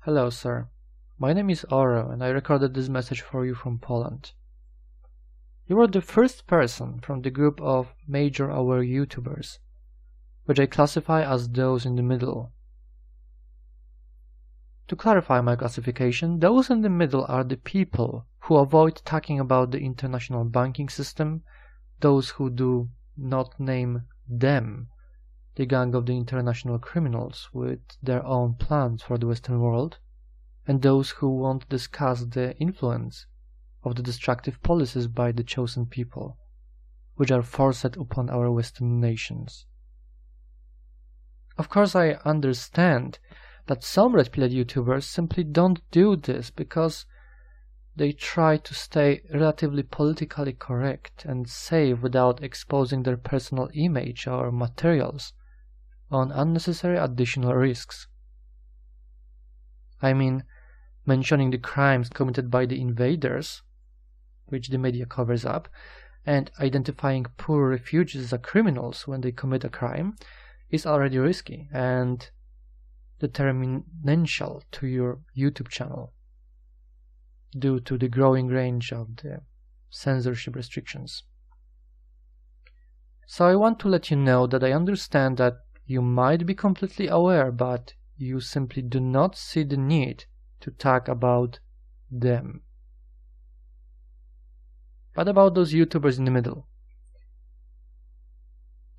Hello, sir. My name is Oro, and I recorded this message for you from Poland. You are the first person from the group of major aware YouTubers, which I classify as those in the middle. To clarify my classification, those in the middle are the people who avoid talking about the international banking system, those who do not name them, the gang of the international criminals with their own plans for the Western world, and those who won't discuss the influence of the destructive policies by the chosen people, which are forced upon our Western nations. Of course, I understand that some red-pilled YouTubers simply don't do this because they try to stay relatively politically correct and safe without exposing their personal image or materials on unnecessary additional risks. I mean, mentioning the crimes committed by the invaders, which the media covers up, and identifying poor refugees as criminals when they commit a crime is already risky and detrimental to your YouTube channel due to the growing range of the censorship restrictions. So I want to let you know that I understand that you might be completely aware, but you simply do not see the need to talk about them. But about those YouTubers in the middle.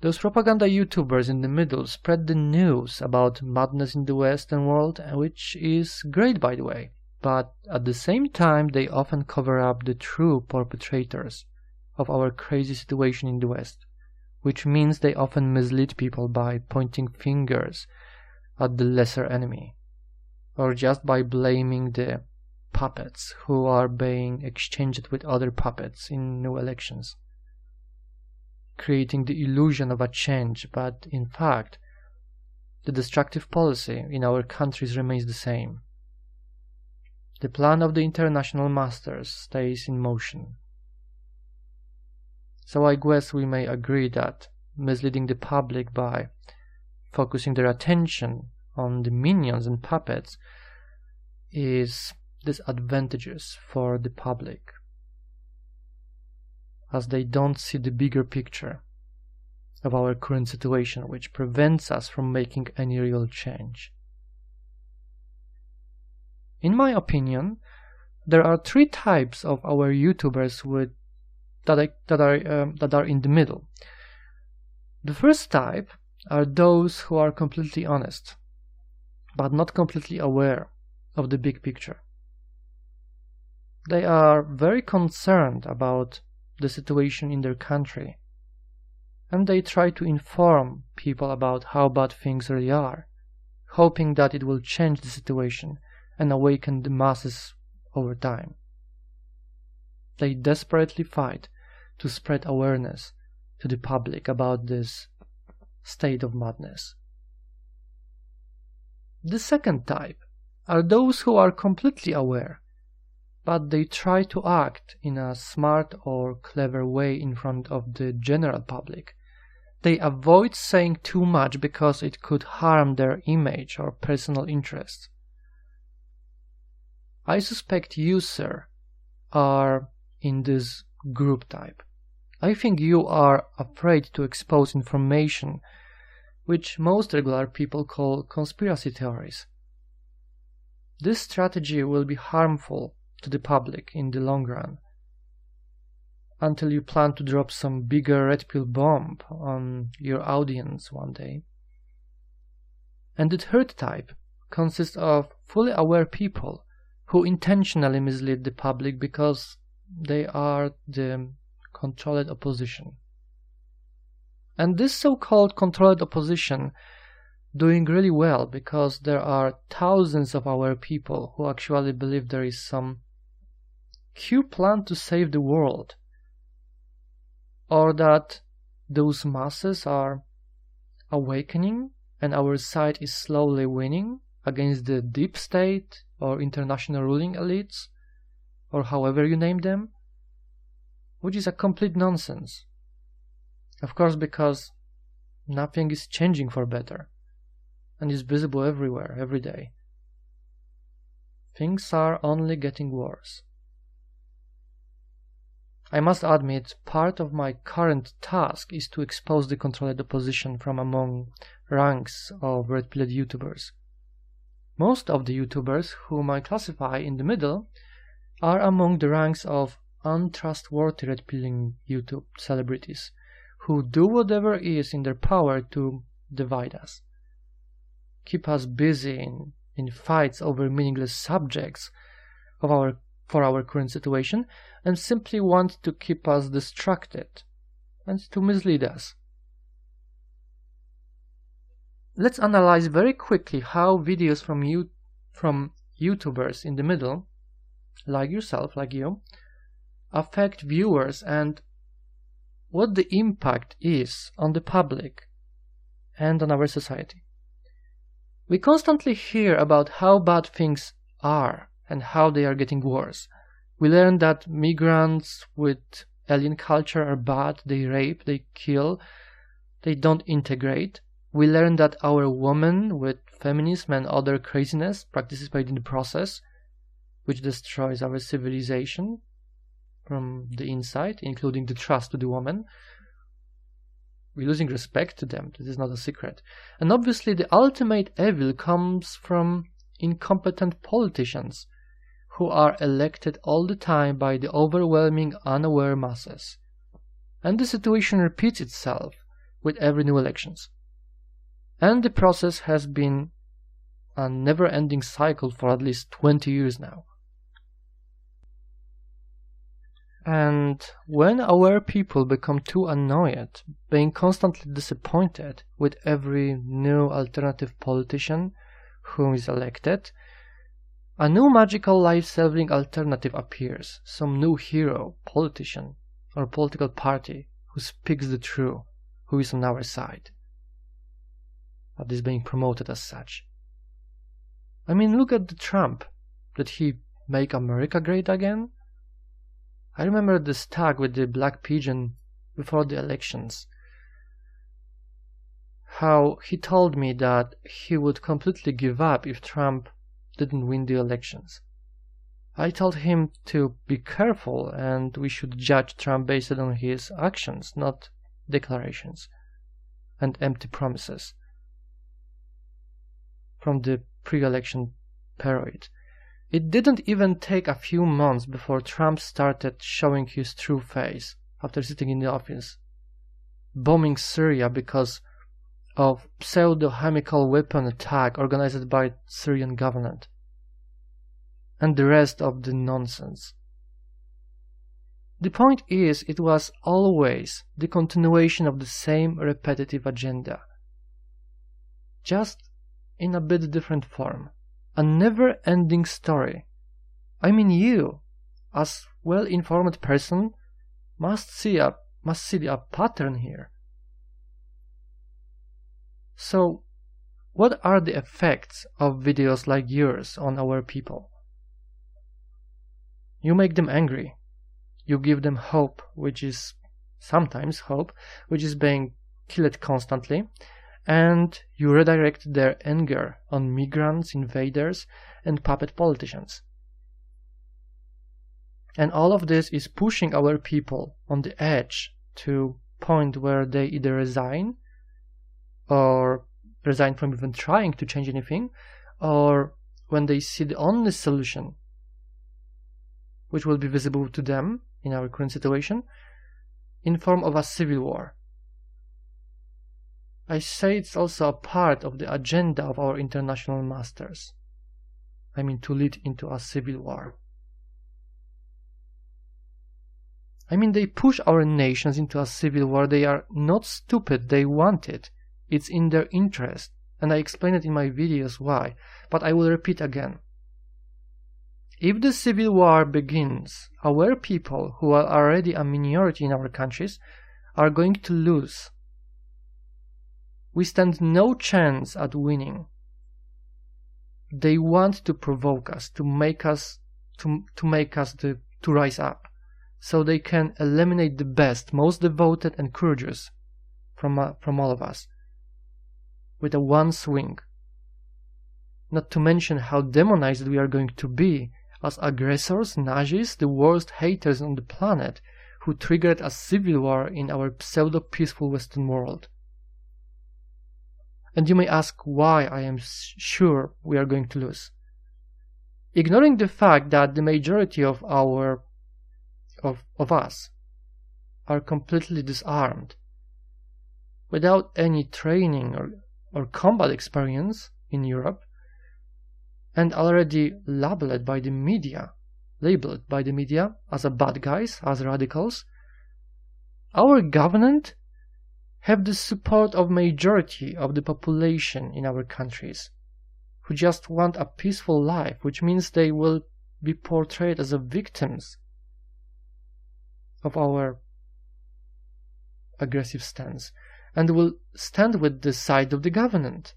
Those propaganda YouTubers in the middle spread the news about madness in the Western world, which is great, by the way, but at the same time they often cover up the true perpetrators of our crazy situation in the West, which means they often mislead people by pointing fingers at the lesser enemy, or just by blaming the puppets who are being exchanged with other puppets in new elections, creating the illusion of a change, but in fact the destructive policy in our countries remains the same. The plan of the international masters stays in motion. So I guess we may agree that misleading the public by focusing their attention on the minions and puppets is disadvantageous for the public, as they don't see the bigger picture of our current situation, which prevents us from making any real change. In my opinion, there are three types of our YouTubers that are in the middle. The first type are those who are completely honest, but not completely aware of the big picture. They are very concerned about the situation in their country, and they try to inform people about how bad things really are, hoping that it will change the situation and awaken the masses over time. They desperately fight to spread awareness to the public about this state of madness. The second type are those who are completely aware, but they try to act in a smart or clever way in front of the general public. They avoid saying too much because it could harm their image or personal interests. I suspect you, sir, are in this group type. I think you are afraid to expose information which most regular people call conspiracy theories. This strategy will be harmful to the public in the long run, until you plan to drop some bigger red pill bomb on your audience one day. And the third type consists of fully aware people who intentionally mislead the public because they are the controlled opposition. And this so-called controlled opposition doing really well because there are thousands of our people who actually believe there is some huge plan to save the world, or that those masses are awakening and our side is slowly winning against the deep state or international ruling elites, or however you name them, which is a complete nonsense. Of course, because nothing is changing for better and is visible everywhere, every day. things are only getting worse. I must admit, part of my current task is to expose the controlled opposition from among ranks of red-pilled YouTubers. Most of the YouTubers, whom I classify in the middle, are among the ranks of untrustworthy red-pilling YouTube celebrities, who do whatever is in their power to divide us, keep us busy in fights over meaningless subjects for our current situation, and simply want to keep us distracted and to mislead us. Let's analyze very quickly how videos from YouTubers in the middle, like yourself, like you, affect viewers and what the impact is on the public and on our society. We constantly hear about how bad things are and how they are getting worse. We learn that migrants with alien culture are bad, they rape, they kill, they don't integrate. We learn that our women with feminism and other craziness participate in the process, which destroys our civilization from the inside, including the trust to the woman. We're losing respect to them, this is not a secret. And obviously the ultimate evil comes from incompetent politicians who are elected all the time by the overwhelming unaware masses. And the situation repeats itself with every new elections. And the process has been a never-ending cycle for at least 20 years now. And when aware people become too annoyed, being constantly disappointed with every new alternative politician who is elected, a new magical life-saving alternative appears, some new hero, politician, or political party who speaks the truth, who is on our side, but is being promoted as such. I mean, look at the Trump. Did he make America great again? I remember the stag with the black pigeon before the elections. How he told me that he would completely give up if Trump didn't win the elections. I told him to be careful and we should judge Trump based on his actions, not declarations and empty promises from the pre-election period. It didn't even take a few months before Trump started showing his true face after sitting in the office, bombing Syria because of pseudo-chemical weapon attack organized by Syrian government, and the rest of the nonsense. The point is, it was always the continuation of the same repetitive agenda, just in a bit different form. A never-ending story. I mean, you, as well-informed person, must see a pattern here. So, what are the effects of videos like yours on our people? You make them angry. You give them hope, which is sometimes hope, which is being killed constantly. And you redirect their anger on migrants, invaders, and puppet politicians. And all of this is pushing our people on the edge to a point where they either resign, or resign from even trying to change anything, or when they see the only solution which will be visible to them in our current situation, in form of a civil war. I say it's also a part of the agenda of our international masters. I mean, to lead into a civil war. I mean, they push our nations into a civil war. They are not stupid, they want it. It's in their interest, and I explain it in my videos why, but I will repeat again. If the civil war begins, our people, who are already a minority in our countries, are going to lose. We stand no chance at winning. They want to provoke us, to make us to rise up, so they can eliminate the best, most devoted and courageous from all of us with a one swing. not to mention how demonized we are going to be as aggressors, Nazis, the worst haters on the planet, who triggered a civil war in our pseudo-peaceful Western world. And you may ask why I am sure we are going to lose. Ignoring the fact that the majority of us are completely disarmed, without any training or combat experience in Europe, and already labeled by the media as a bad guys, as radicals, our government have the support of majority of the population in our countries, who just want a peaceful life, which means they will be portrayed as the victims of our aggressive stance, and will stand with the side of the government.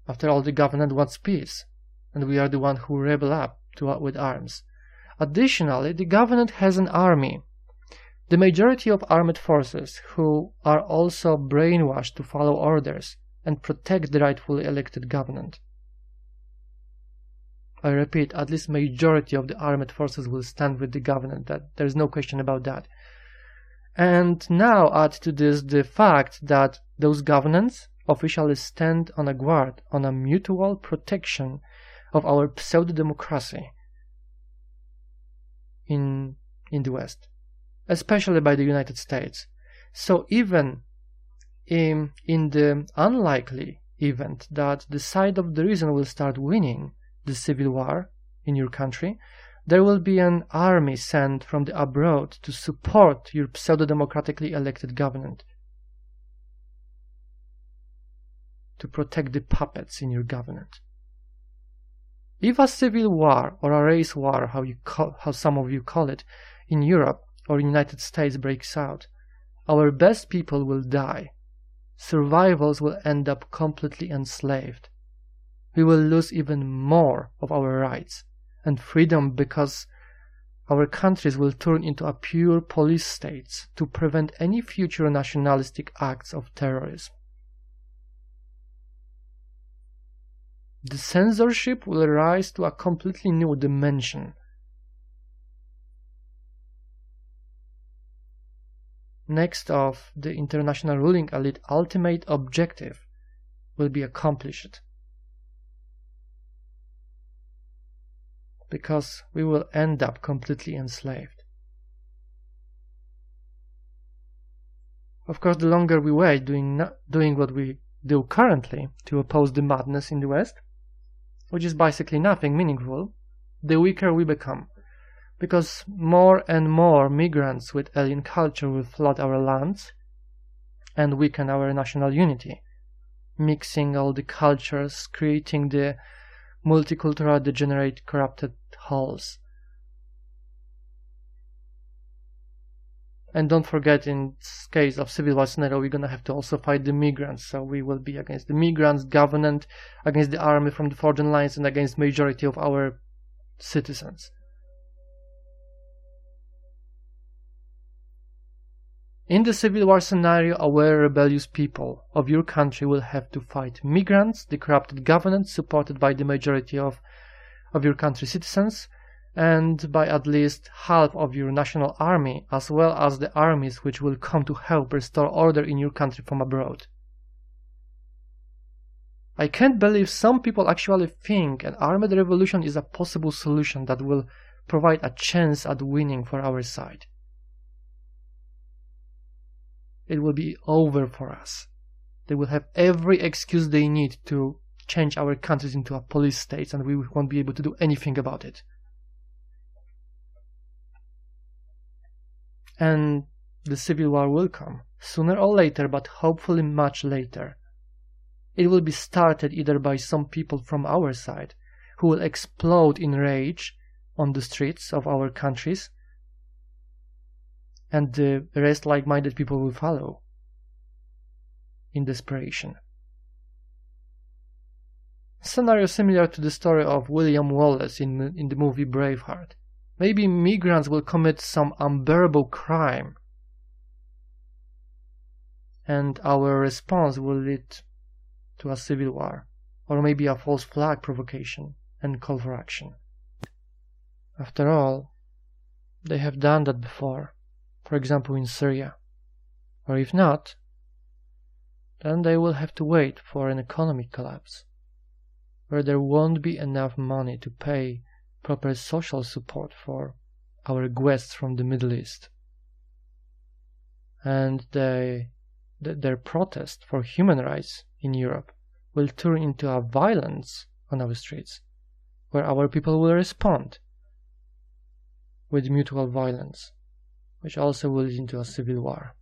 After all, the government wants peace, and we are the one who rebel up with arms. Additionally, the government has an army, the majority of armed forces, who are also brainwashed to follow orders and protect the rightfully elected government. I repeat, at least majority of the armed forces will stand with the government. That there is no question about that. And now add to this the fact that those governments officially stand on a guard, on a mutual protection of our pseudo-democracy in the West, especially by the United States. So even in the unlikely event that the side of the reason will start winning the civil war in your country, there will be an army sent from the abroad to support your pseudo-democratically elected government, to protect the puppets in your government. If a civil war or a race war, how some of you call it, in Europe or in the United States breaks out, our best people will die. Survivors will end up completely enslaved. We will lose even more of our rights and freedom because our countries will turn into a pure police states to prevent any future nationalistic acts of terrorism. The censorship will rise to a completely new dimension. Next of the international ruling elite ultimate objective will be accomplished, because we will end up completely enslaved. Of course, the longer we wait doing what we do currently to oppose the madness in the West, which is basically nothing meaningful, the weaker we become, because more and more migrants with alien culture will flood our lands and weaken our national unity, mixing all the cultures, creating the multicultural, degenerate, corrupted wholes. And don't forget, in case of civil war scenario, we're gonna have to also fight the migrants. So we will be against the migrants, government, against the army from the foreign lines, and against majority of our citizens. In the civil war scenario, aware rebellious people of your country will have to fight migrants, the corrupted government supported by the majority of your country's citizens, and by at least half of your national army, as well as the armies which will come to help restore order in your country from abroad. I can't believe some people actually think an armed revolution is a possible solution that will provide a chance at winning for our side. It will be over for us. They will have every excuse they need to change our countries into a police state, and we won't be able to do anything about it. And the civil war will come, sooner or later, but hopefully much later. It will be started either by some people from our side, who will explode in rage on the streets of our countries, and the rest like-minded people will follow in desperation. Scenario similar to the story of William Wallace in the movie Braveheart. Maybe migrants will commit some unbearable crime, and our response will lead to a civil war or maybe a false flag provocation and call for action. After all, they have done that before, for example in Syria. Or if not, then they will have to wait for an economic collapse, where there won't be enough money to pay proper social support for our guests from the Middle East. And their protest for human rights in Europe will turn into a violence on our streets, where our people will respond with mutual violence, which also will lead into a civil war.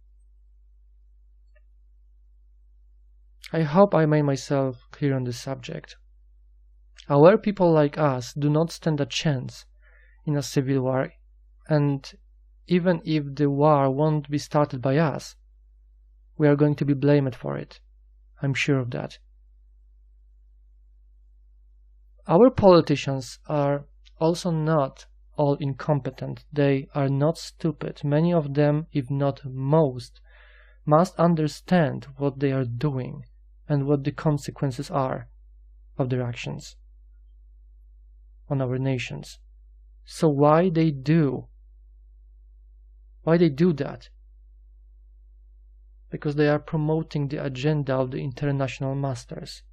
I hope I made myself clear on this subject. Our people like us do not stand a chance in a civil war, and even if the war won't be started by us, we are going to be blamed for it. I'm sure of that. Our politicians are also not all incompetent. They are not stupid. Many of them, if not most, must understand what they are doing and what the consequences are of their actions on our nations. So why they do that? Because they are promoting the agenda of the international masters,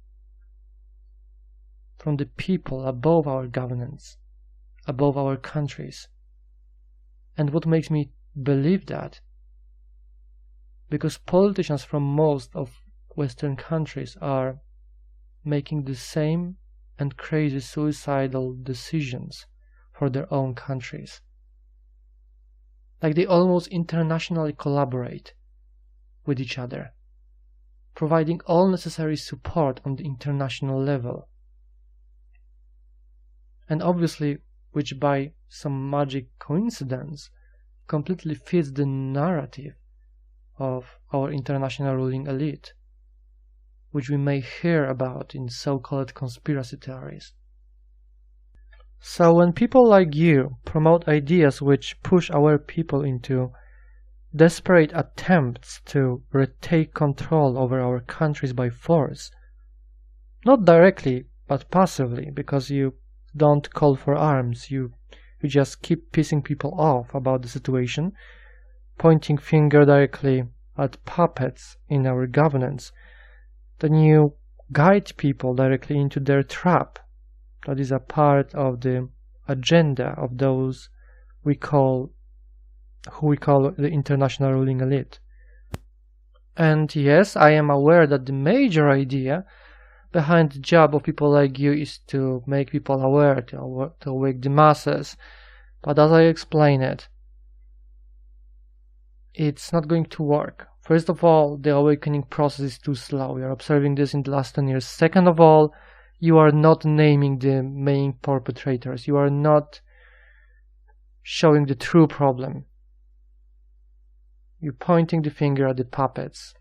from the people above our governance, above our countries. And what makes me believe that? Because politicians from most of Western countries are making the same and crazy suicidal decisions for their own countries. Like they almost internationally collaborate with each other, providing all necessary support on the international level. And obviously, which by some magic coincidence completely fits the narrative of our international ruling elite, which we may hear about in so-called conspiracy theories. So when people like you promote ideas which push our people into desperate attempts to retake control over our countries by force, not directly but passively, because you don't call for arms, you just keep pissing people off about the situation, pointing finger directly at puppets in our governance, then you guide people directly into their trap. That is a part of the agenda of those who we call the international ruling elite. And yes, I am aware that the major idea behind the job of people like you is to make people aware, to awake the masses. But as I explain it, it's not going to work. First of all, the awakening process is too slow. We are observing this in the last 10 years. Second of all, you are not naming the main perpetrators. You are not showing the true problem. You're pointing the finger at the puppets,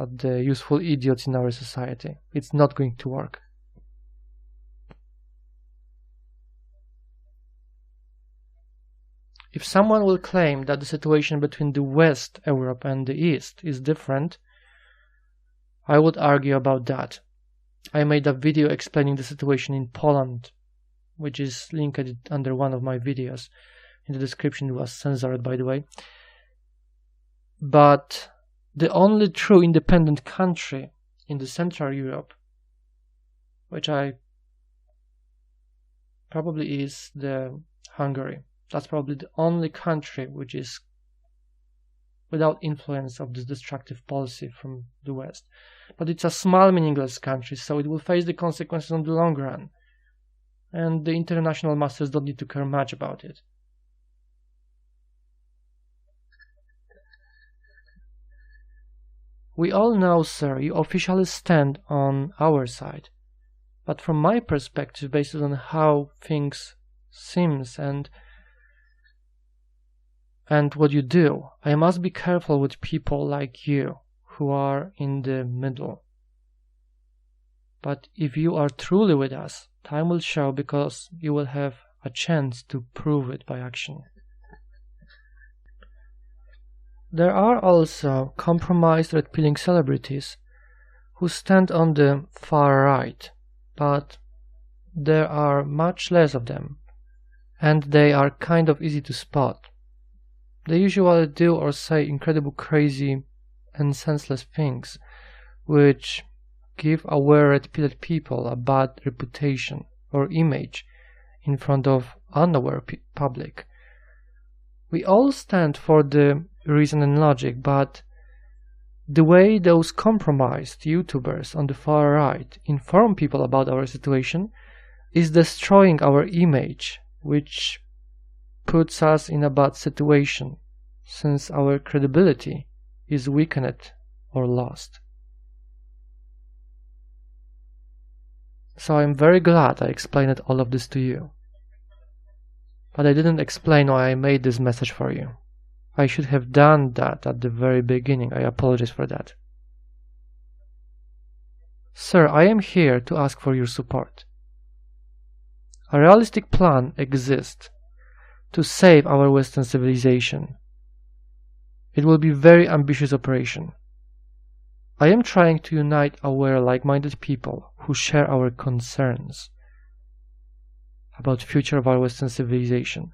at the useful idiots in our society. It's not going to work. If someone will claim that the situation between the West Europe and the East is different, I would argue about that. I made a video explaining the situation in Poland, which is linked under one of my videos. In the description, it was censored, by the way. But the only true independent country in the Central Europe, which probably is the Hungary. That's probably the only country which is without influence of this destructive policy from the West. But it's a small, meaningless country, so it will face the consequences in the long run. And the international masters don't need to care much about it. We all know, sir, you officially stand on our side. But from my perspective, based on how things seems and what you do, I must be careful with people like you who are in the middle. But if you are truly with us, time will show, because you will have a chance to prove it by action. There are also compromised red-pilling celebrities who stand on the far right, but there are much less of them, and they are kind of easy to spot. They usually do or say incredible crazy and senseless things, which give aware red-pilled people a bad reputation or image in front of unaware public. We all stand for the reason and logic, but the way those compromised YouTubers on the far right inform people about our situation is destroying our image, which puts us in a bad situation, since our credibility is weakened or lost. So I'm very glad I explained all of this to you. But I didn't explain why I made this message for you. I should have done that at the very beginning. I apologize for that. Sir, I am here to ask for your support. A realistic plan exists to save our Western civilization. It will be a very ambitious operation. I am trying to unite aware, like-minded people who share our concerns about the future of our Western civilization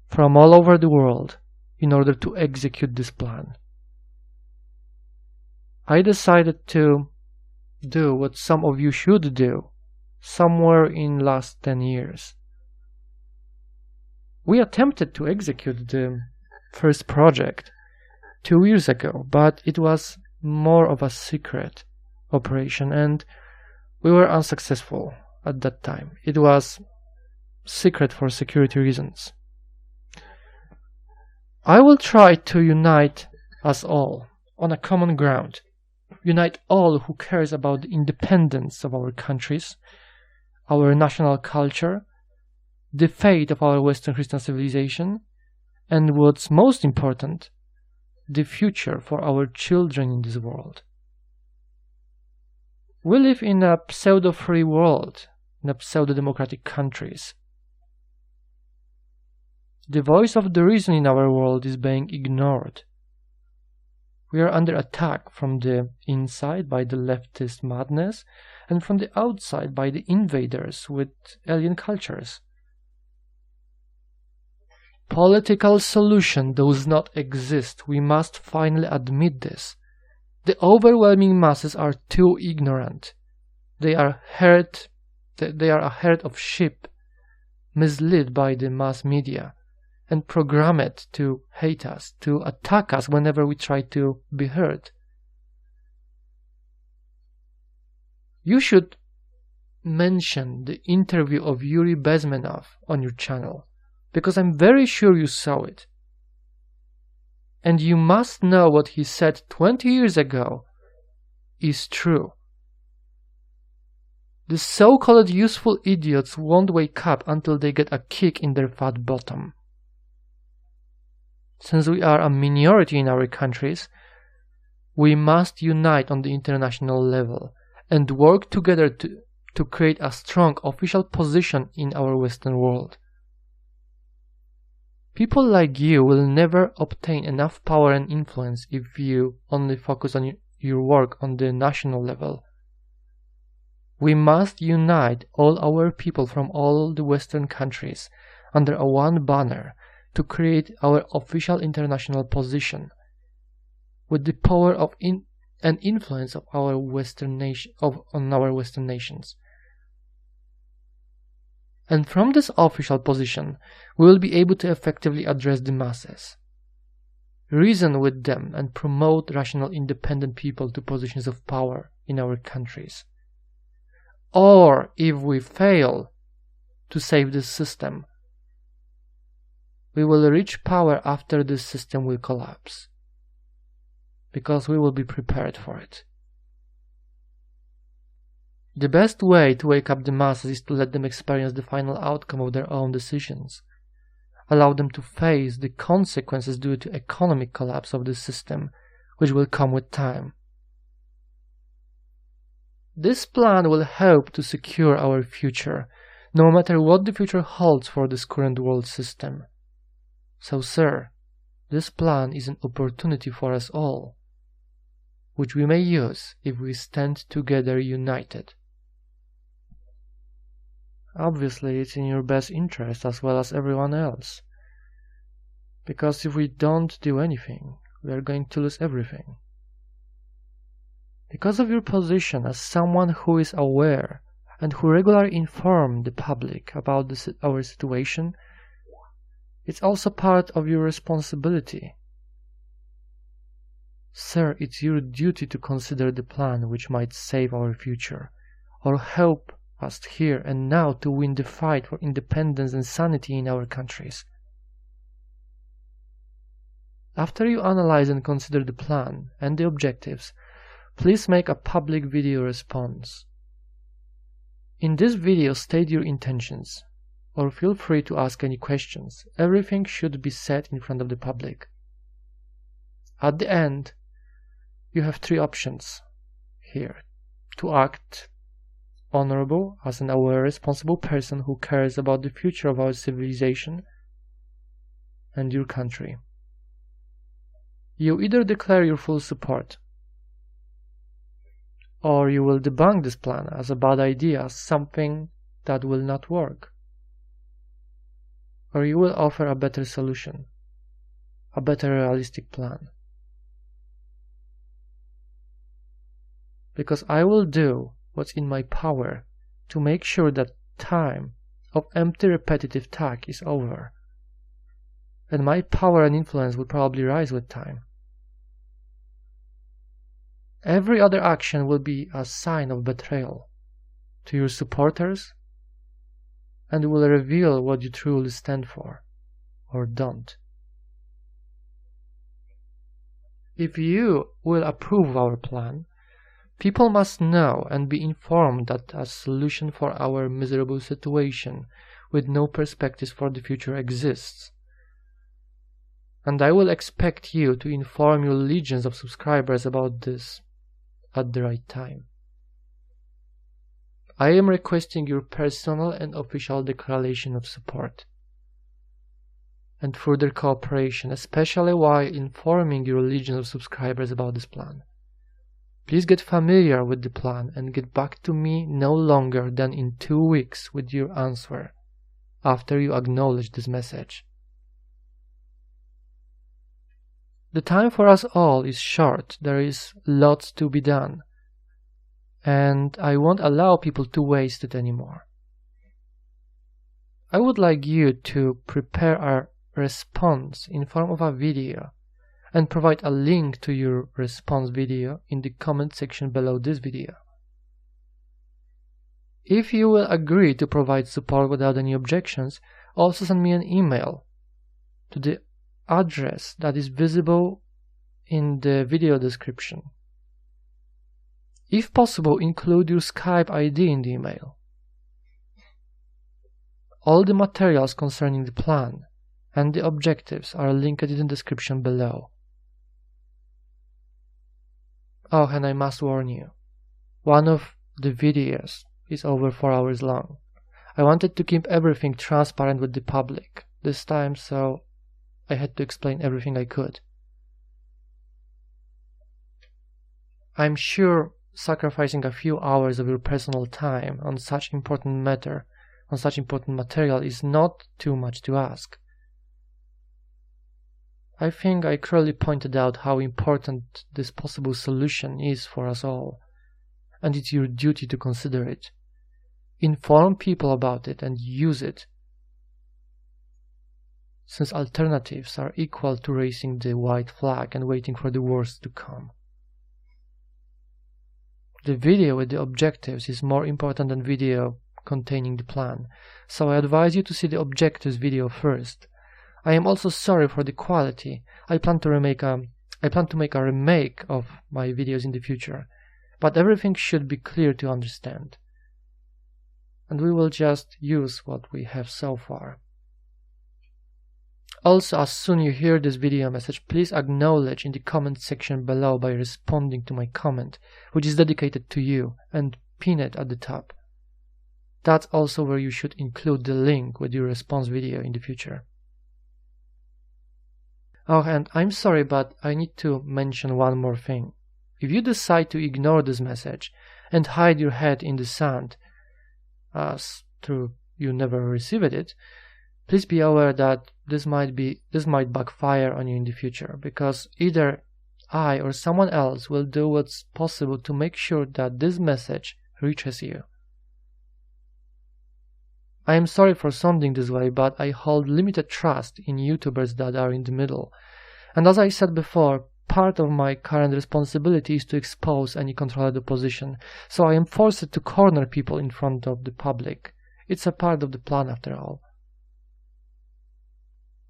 from all over the world in order to execute this plan. I decided to do what some of you should do somewhere in the last 10 years. We attempted to execute the first project 2 years ago, but it was more of a secret operation and we were unsuccessful at that time. It was secret for security reasons. I will try to unite us all on a common ground. Unite all who cares about the independence of our countries, our national culture, the fate of our Western Christian civilization, and what's most important, the future for our children in this world. We live in a pseudo-free world, in a pseudo-democratic countries. The voice of the reason in our world is being ignored. We are under attack from the inside by the leftist madness and from the outside by the invaders with alien cultures. Political solution does not exist. We must finally admit this. The overwhelming masses are too ignorant. They are a herd of sheep, misled by the mass media, and programmed to hate us, to attack us whenever we try to be heard. You should mention the interview of Yuri Bezmenov on your channel, because I'm very sure you saw it. And you must know what he said 20 years ago is true. The so-called useful idiots won't wake up until they get a kick in their fat bottom. Since we are a minority in our countries, we must unite on the international level and work together to create a strong official position in our Western world. People like you will never obtain enough power and influence if you only focus on your work on the national level. We must unite all our people from all the Western countries under a one banner to create our official international position with the power of and influence of our Western on our Western nations. And from this official position, we will be able to effectively address the masses, reason with them, and promote rational, independent people to positions of power in our countries. Or, if we fail to save this system, we will reach power after this system will collapse, because we will be prepared for it. The best way to wake up the masses is to let them experience the final outcome of their own decisions. Allow them to face the consequences due to economic collapse of the system, which will come with time. This plan will help to secure our future, no matter what the future holds for this current world system. So, sir, this plan is an opportunity for us all. which we may use if we stand together united. Obviously, it's in your best interest as well as everyone else, because if we don't do anything, we are going to lose everything. Because of your position as someone who is aware and who regularly informs the public about our situation, it's also part of your responsibility. Sir, it's your duty to consider the plan which might save our future, or help us here and now to win the fight for independence and sanity in our countries. After you analyze and consider the plan and the objectives, please make a public video response. In this video, state your intentions, or feel free to ask any questions. Everything should be said in front of the public. At the end, you have three options here: to act honorable as an aware, responsible person who cares about the future of our civilization and your country. You either declare your full support, or you will debunk this plan as a bad idea, as something that will not work. Or you will offer a better solution, a better realistic plan. Because I will do what's in my power to make sure that time of empty repetitive talk is over, and my power and influence will probably rise with time. Every other action will be a sign of betrayal to your supporters and will reveal what you truly stand for, or don't. If you will approve our plan, people must know and be informed that a solution for our miserable situation with no perspectives for the future exists. And I will expect you to inform your legions of subscribers about this at the right time. I am requesting your personal and official declaration of support and further cooperation, especially while informing your legions of subscribers about this plan. Please get familiar with the plan and get back to me no longer than in 2 weeks with your answer after you acknowledge this message. The time for us all is short. There is lots to be done, and I won't allow people to waste it anymore. I would like you to prepare a response in form of a video and provide a link to your response video in the comment section below this video. If you will agree to provide support without any objections, also send me an email to the address that is visible in the video description. If possible, include your Skype ID in the email. All the materials concerning the plan and the objectives are linked in the description below. Oh, and I must warn you, one of the videos is over 4 hours long. I wanted to keep everything transparent with the public this time, so I had to explain everything I could. I'm sure sacrificing a few hours of your personal time on such important matter, on such important material, is not too much to ask. I think I clearly pointed out how important this possible solution is for us all, and it's your duty to consider it. Inform people about it and use it, since alternatives are equal to raising the white flag and waiting for the worst to come. The video with the objectives is more important than video containing the plan, so I advise you to see the objectives video first. I am also sorry for the quality. I plan to make a remake of my videos in the future, but everything should be clear to understand, and we will just use what we have so far. Also, as soon as you hear this video message, please acknowledge in the comment section below by responding to my comment, which is dedicated to you, and pin it at the top. That's also where you should include the link with your response video in the future. Oh, and I'm sorry, but I need to mention one more thing. If you decide to ignore this message and hide your head in the sand, as through you never received it, please be aware that this might backfire on you in the future, because either I or someone else will do what's possible to make sure that this message reaches you. I am sorry for sounding this way, but I hold limited trust in YouTubers that are in the middle. And as I said before, part of my current responsibility is to expose any controlled opposition, so I am forced to corner people in front of the public. It's a part of the plan after all.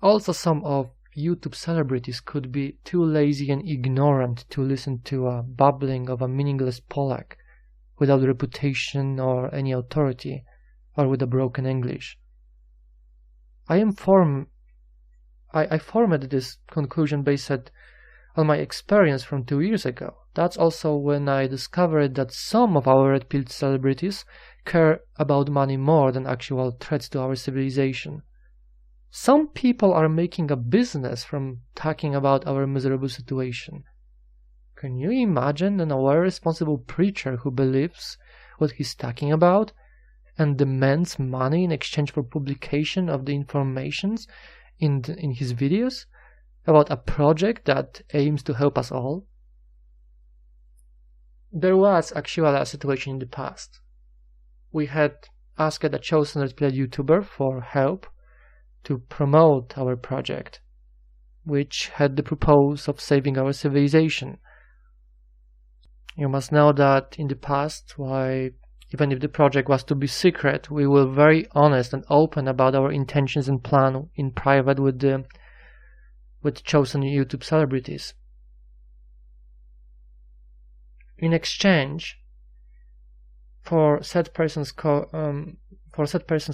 Also, some of YouTube celebrities could be too lazy and ignorant to listen to a babbling of a meaningless Polak without reputation or any authority, or with a broken English. I formed this conclusion based on my experience from 2 years ago. That's also when I discovered that some of our red-pilled celebrities care about money more than actual threats to our civilization. Some people are making a business from talking about our miserable situation. Can you imagine an aware, responsible preacher who believes what he's talking about and demands money in exchange for publication of the informations in his videos about a project that aims to help us all? There was actually a situation in the past. We had asked a chosen red-pilled YouTuber for help to promote our project, which had the purpose of saving our civilization. You must know that in the past, even if the project was to be secret, we were very honest and open about our intentions and plan in private with chosen YouTube celebrities. In exchange for said person's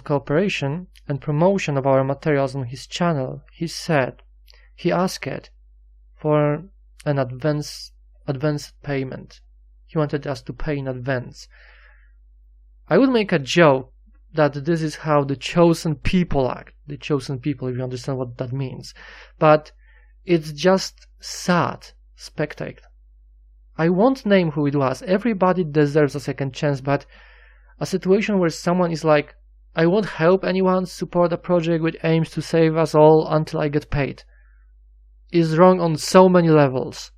cooperation and promotion of our materials on his channel, he asked for an advance payment. He wanted us to pay in advance. I would make a joke that this is how the chosen people act. The chosen people, if you understand what that means. But it's just sad spectacle. I won't name who it was. Everybody deserves a second chance, but a situation where someone is like, I won't help anyone support a project which aims to save us all until I get paid, is wrong on so many levels.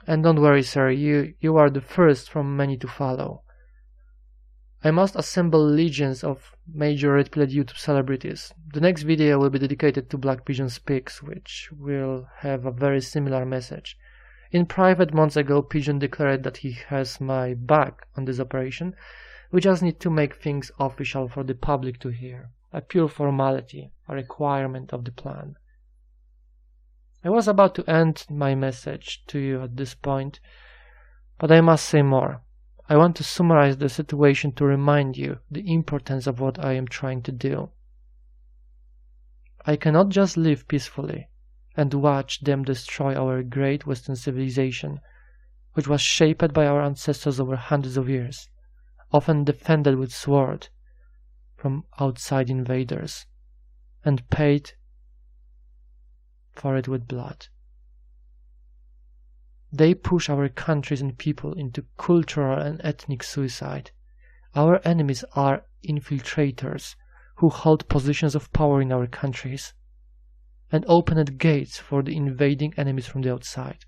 And don't worry, sir, you are the first from many to follow. I must assemble legions of major red-pilled YouTube celebrities. The next video will be dedicated to Black Pigeon Speaks, which will have a very similar message. In private, months ago, Pigeon declared that he has my back on this operation. We just need to make things official for the public to hear. A pure formality, a requirement of the plan. I was about to end my message to you at this point, but I must say more. I want to summarize the situation to remind you the importance of what I am trying to do. I cannot just live peacefully and watch them destroy our great Western civilization, which was shaped by our ancestors over hundreds of years, often defended with sword from outside invaders, and paid for it with blood. They push our countries and people into cultural and ethnic suicide. Our enemies are infiltrators who hold positions of power in our countries and opened gates for the invading enemies from the outside.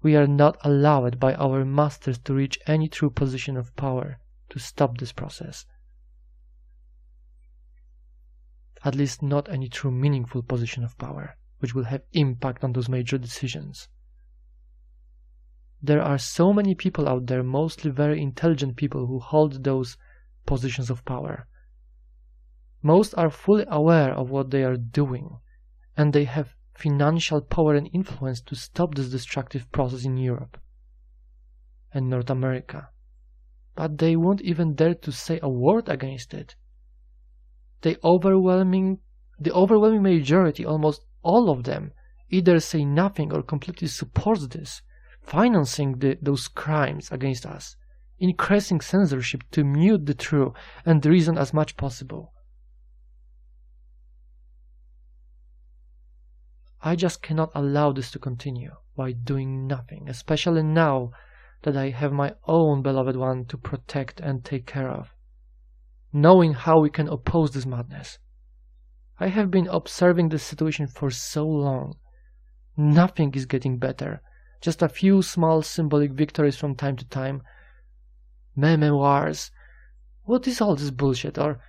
We are not allowed by our masters to reach any true position of power to stop this process. At least not any true meaningful position of power, which will have impact on those major decisions. There are so many people out there, mostly very intelligent people, who hold those positions of power. Most are fully aware of what they are doing, and they have financial power and influence to stop this destructive process in Europe and North America. But they won't even dare to say a word against it. The overwhelming majority, almost all of them, either say nothing or completely supports this, financing those crimes against us, increasing censorship to mute the truth and the reason as much possible. I just cannot allow this to continue by doing nothing, especially now that I have my own beloved one to protect and take care of. Knowing how we can oppose this madness. I have been observing this situation for so long. Nothing is getting better. Just a few small symbolic victories from time to time. Meme wars. What is all this bullshit? Or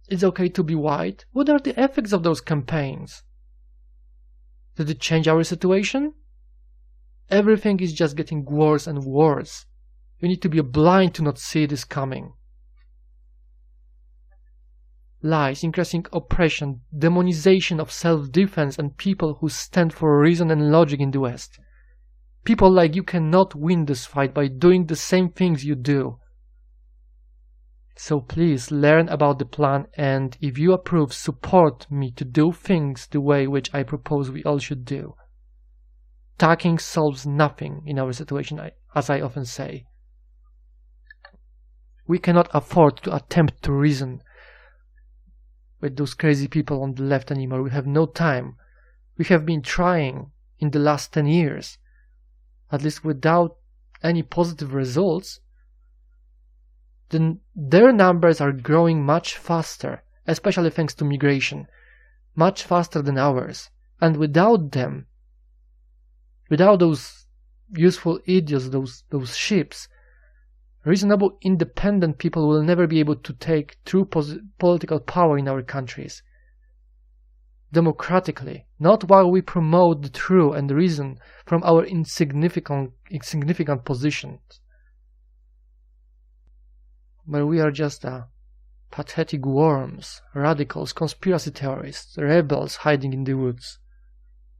it's okay to be white? What are the effects of those campaigns? Did it change our situation? Everything is just getting worse and worse. You need to be blind to not see this coming. Lies, increasing oppression, demonization of self-defense and people who stand for reason and logic in the West. People like you cannot win this fight by doing the same things you do. So please learn about the plan, and if you approve, support me to do things the way which I propose we all should do. Talking solves nothing in our situation, as I often say. We cannot afford to attempt to reason with those crazy people on the left anymore. We have no time. We have been trying in the last 10 years, at least without any positive results. Then their numbers are growing much faster, especially thanks to migration, much faster than ours. And without them, without those useful idiots, those ships, reasonable, independent people will never be able to take true political power in our countries. Democratically, not while we promote the true and reason from our insignificant positions. But we are just pathetic worms, radicals, conspiracy theorists, rebels hiding in the woods,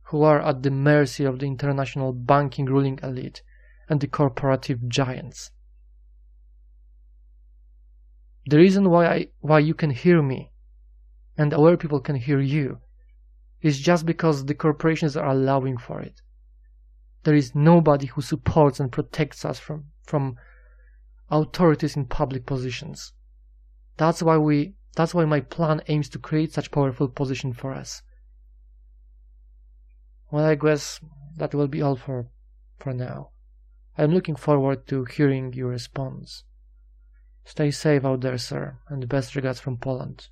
who are at the mercy of the international banking ruling elite and the corporative giants. The reason why you can hear me and our people can hear you is just because the corporations are allowing for it. There is nobody who supports and protects us from authorities in public positions. That's why my plan aims to create such powerful position for us. Well, I guess that will be all for now. I'm looking forward to hearing your response. Stay safe out there, sir, and best regards from Poland.